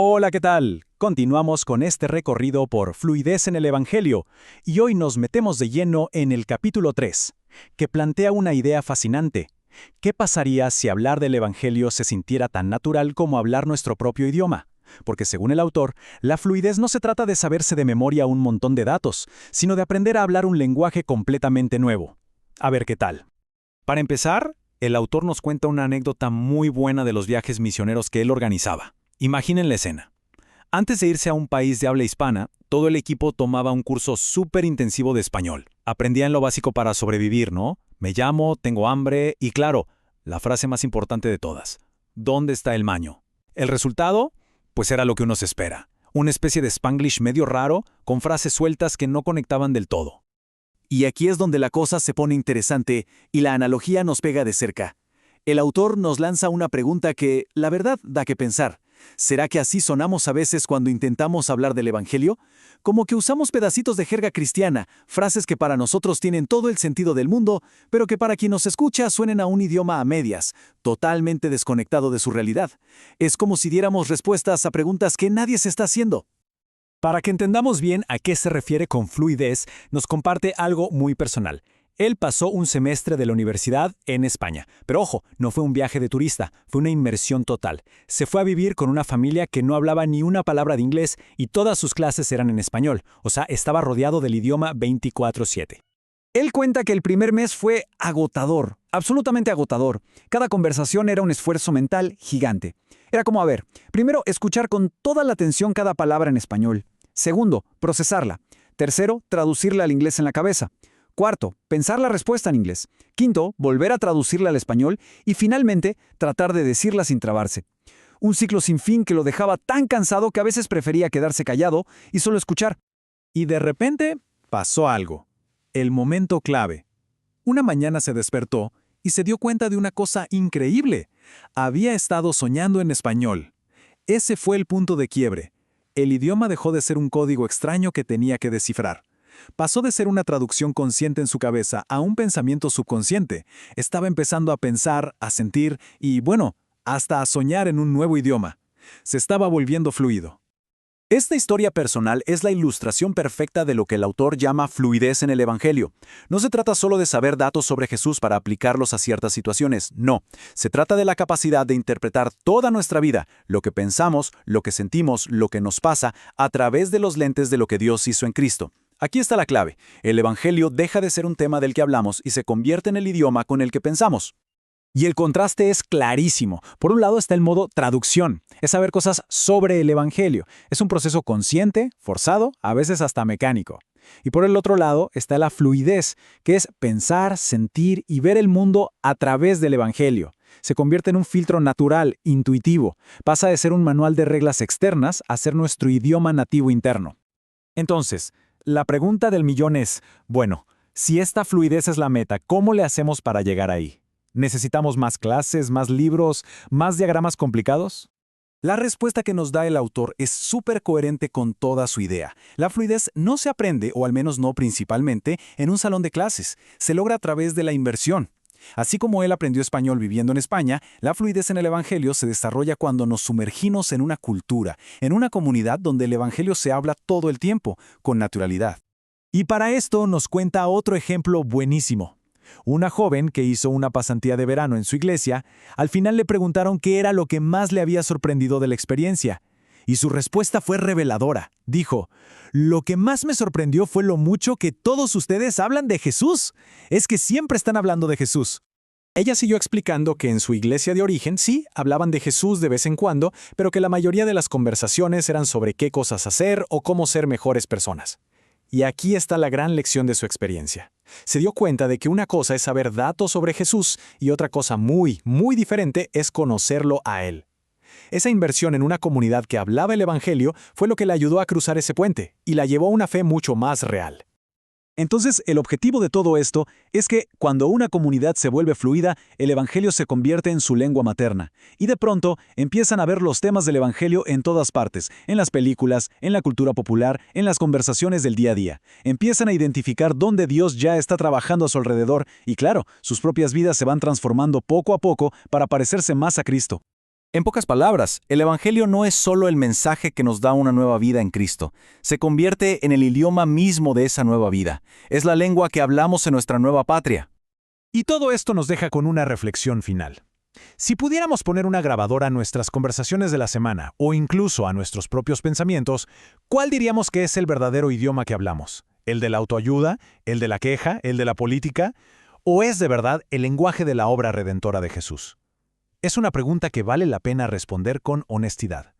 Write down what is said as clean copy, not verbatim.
Hola, ¿qué tal? Continuamos con este recorrido por fluidez en el Evangelio y hoy nos metemos de lleno en el capítulo 3, que plantea una idea fascinante. ¿Qué pasaría si hablar del Evangelio se sintiera tan natural como hablar nuestro propio idioma? Porque según el autor, la fluidez no se trata de saberse de memoria un montón de datos, sino de aprender a hablar un lenguaje completamente nuevo. A ver qué tal. Para empezar, el autor nos cuenta una anécdota muy buena de los viajes misioneros que él organizaba. Imaginen la escena. Antes de irse a un país de habla hispana, todo el equipo tomaba un curso súper intensivo de español. Aprendían lo básico para sobrevivir, ¿no? Me llamo, tengo hambre y claro, la frase más importante de todas. ¿Dónde está el maño? ¿El resultado? Pues era lo que uno se espera. Una especie de Spanglish medio raro, con frases sueltas que no conectaban del todo. Y aquí es donde la cosa se pone interesante y la analogía nos pega de cerca. El autor nos lanza una pregunta que, la verdad, da que pensar. ¿Será que así sonamos a veces cuando intentamos hablar del Evangelio? Como que usamos pedacitos de jerga cristiana, frases que para nosotros tienen todo el sentido del mundo, pero que para quien nos escucha suenen a un idioma a medias, totalmente desconectado de su realidad. Es como si diéramos respuestas a preguntas que nadie se está haciendo. Para que entendamos bien a qué se refiere con fluidez, nos comparte algo muy personal. Él pasó un semestre de la universidad en España, pero ojo, no fue un viaje de turista, fue una inmersión total. Se fue a vivir con una familia que no hablaba ni una palabra de inglés y todas sus clases eran en español, o sea, estaba rodeado del idioma 24/7. Él cuenta que el primer mes fue agotador, absolutamente agotador. Cada conversación era un esfuerzo mental gigante. Era como, primero, escuchar con toda la atención cada palabra en español. Segundo, procesarla. Tercero, traducirla al inglés en la cabeza. Cuarto, pensar la respuesta en inglés. Quinto, volver a traducirla al español. Y finalmente, tratar de decirla sin trabarse. Un ciclo sin fin que lo dejaba tan cansado que a veces prefería quedarse callado y solo escuchar. Y de repente, pasó algo. El momento clave. Una mañana se despertó y se dio cuenta de una cosa increíble. Había estado soñando en español. Ese fue el punto de quiebre. El idioma dejó de ser un código extraño que tenía que descifrar. Pasó de ser una traducción consciente en su cabeza a un pensamiento subconsciente. Estaba empezando a pensar, a sentir y, hasta a soñar en un nuevo idioma. Se estaba volviendo fluido. Esta historia personal es la ilustración perfecta de lo que el autor llama fluidez en el Evangelio. No se trata solo de saber datos sobre Jesús para aplicarlos a ciertas situaciones, no. Se trata de la capacidad de interpretar toda nuestra vida, lo que pensamos, lo que sentimos, lo que nos pasa, a través de los lentes de lo que Dios hizo en Cristo. Aquí está la clave. El Evangelio deja de ser un tema del que hablamos y se convierte en el idioma con el que pensamos. Y el contraste es clarísimo. Por un lado está el modo traducción, es saber cosas sobre el Evangelio. Es un proceso consciente, forzado, a veces hasta mecánico. Y por el otro lado está la fluidez, que es pensar, sentir y ver el mundo a través del Evangelio. Se convierte en un filtro natural, intuitivo. Pasa de ser un manual de reglas externas a ser nuestro idioma nativo interno. Entonces, la pregunta del millón es, si esta fluidez es la meta, ¿cómo le hacemos para llegar ahí? ¿Necesitamos más clases, más libros, más diagramas complicados? La respuesta que nos da el autor es súper coherente con toda su idea. La fluidez no se aprende, o al menos no principalmente, en un salón de clases. Se logra a través de la inversión. Así como él aprendió español viviendo en España, la fluidez en el Evangelio se desarrolla cuando nos sumergimos en una cultura, en una comunidad donde el Evangelio se habla todo el tiempo, con naturalidad. Y para esto nos cuenta otro ejemplo buenísimo. Una joven que hizo una pasantía de verano en su iglesia, al final le preguntaron qué era lo que más le había sorprendido de la experiencia. Y su respuesta fue reveladora. Dijo, lo que más me sorprendió fue lo mucho que todos ustedes hablan de Jesús. Es que siempre están hablando de Jesús. Ella siguió explicando que en su iglesia de origen sí hablaban de Jesús de vez en cuando, pero que la mayoría de las conversaciones eran sobre qué cosas hacer o cómo ser mejores personas. Y aquí está la gran lección de su experiencia. Se dio cuenta de que una cosa es saber datos sobre Jesús y otra cosa muy, muy diferente es conocerlo a Él. Esa inversión en una comunidad que hablaba el Evangelio fue lo que le ayudó a cruzar ese puente y la llevó a una fe mucho más real. Entonces, el objetivo de todo esto es que, cuando una comunidad se vuelve fluida, el Evangelio se convierte en su lengua materna. Y de pronto, empiezan a ver los temas del Evangelio en todas partes, en las películas, en la cultura popular, en las conversaciones del día a día. Empiezan a identificar dónde Dios ya está trabajando a su alrededor y, claro, sus propias vidas se van transformando poco a poco para parecerse más a Cristo. En pocas palabras, el Evangelio no es solo el mensaje que nos da una nueva vida en Cristo, se convierte en el idioma mismo de esa nueva vida. Es la lengua que hablamos en nuestra nueva patria. Y todo esto nos deja con una reflexión final. Si pudiéramos poner una grabadora a nuestras conversaciones de la semana, o incluso a nuestros propios pensamientos, ¿cuál diríamos que es el verdadero idioma que hablamos? ¿El de la autoayuda? ¿El de la queja? ¿El de la política? ¿O es de verdad el lenguaje de la obra redentora de Jesús? Es una pregunta que vale la pena responder con honestidad.